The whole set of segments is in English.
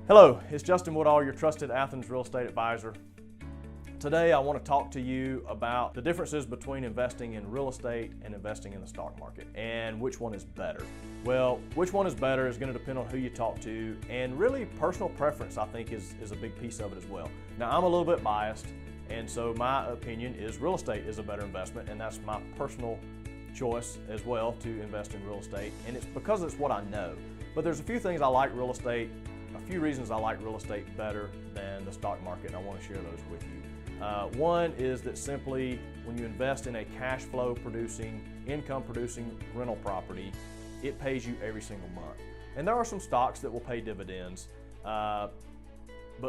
Hello, it's Justin Woodall, your trusted Athens real estate advisor. Today I want to talk to you about the differences between investing in real estate and investing in the stock market and which one is better. Well, which one is better is going to depend on who you talk to, and really personal preference I think is a big piece of it as well. Now I'm a little bit biased, and so my opinion is real estate is a better investment, and that's my personal choice as well to invest in real estate, and it's because it's what I know. But there's a few things I like real estate, a few reasons I like real estate better than the stock market, and I want to share those with you. One is that simply when you invest in a cash flow producing, income producing rental property, it pays you every single month. And there are some stocks that will pay dividends, but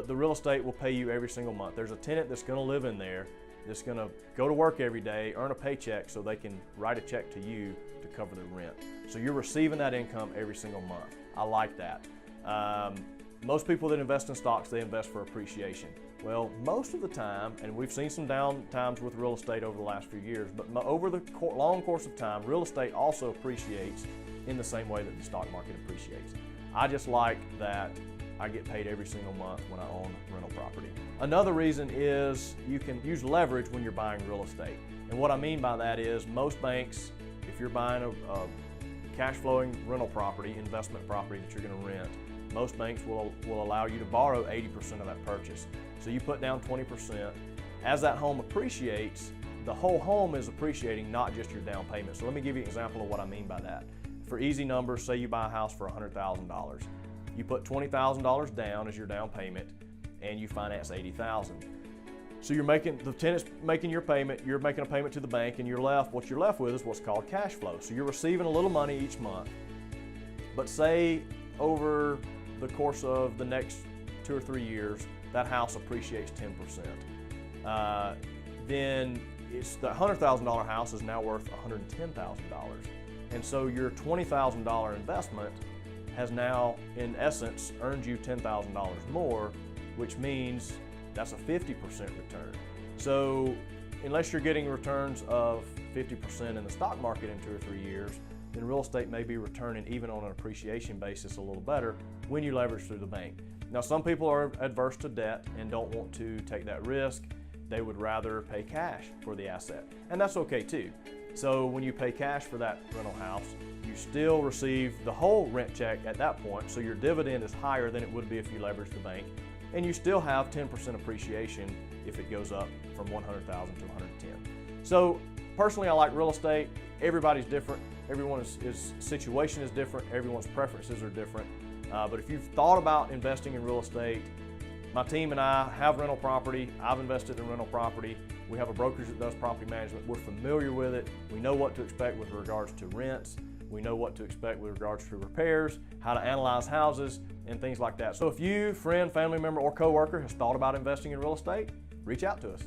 the real estate will pay you every single month. There's a tenant that's going to live in there, that's going to go to work every day, earn a paycheck so they can write a check to you to cover their rent. So you're receiving that income every single month. I like that. Most people that invest in stocks, they invest for appreciation. Well, most of the time, and we've seen some down times with real estate over the last few years, but over the long course of time, real estate also appreciates in the same way that the stock market appreciates. I just like that I get paid every single month when I own rental property. Another reason is you can use leverage when you're buying real estate. And what I mean by that is most banks, if you're buying a cash flowing rental property, investment property that you're going to rent, most banks will allow you to borrow 80% of that purchase. So you put down 20%. As that home appreciates, the whole home is appreciating, not just your down payment. So let me give you an example of what I mean by that. For easy numbers, say you buy a house for $100,000. You put $20,000 down as your down payment and you finance $80,000. So the tenant's making your payment, you're making a payment to the bank, and what you're left with is what's called cash flow. So you're receiving a little money each month. But say over the course of the next 2 or 3 years, that house appreciates 10%. Then the $100,000 house is now worth $110,000. And so your $20,000 investment has now, in essence, earned you $10,000 more, which means that's a 50% return. So unless you're getting returns of 50% in the stock market in 2 or 3 years, then real estate may be returning, even on an appreciation basis, a little better when you leverage through the bank. Now, some people are adverse to debt and don't want to take that risk. They would rather pay cash for the asset, and that's okay too. So when you pay cash for that rental house, you still receive the whole rent check at that point, so your dividend is higher than it would be if you leverage the bank, and you still have 10% appreciation if it goes up from 100,000 to 110. So personally, I like real estate. Everybody's different. Everyone's situation is different. Everyone's preferences are different. But if you've thought about investing in real estate, my team and I have rental property. I've invested in rental property. We have a brokerage that does property management. We're familiar with it. We know what to expect with regards to rents. We know what to expect with regards to repairs, how to analyze houses, and things like that. So if you, friend, family member, or coworker has thought about investing in real estate, reach out to us.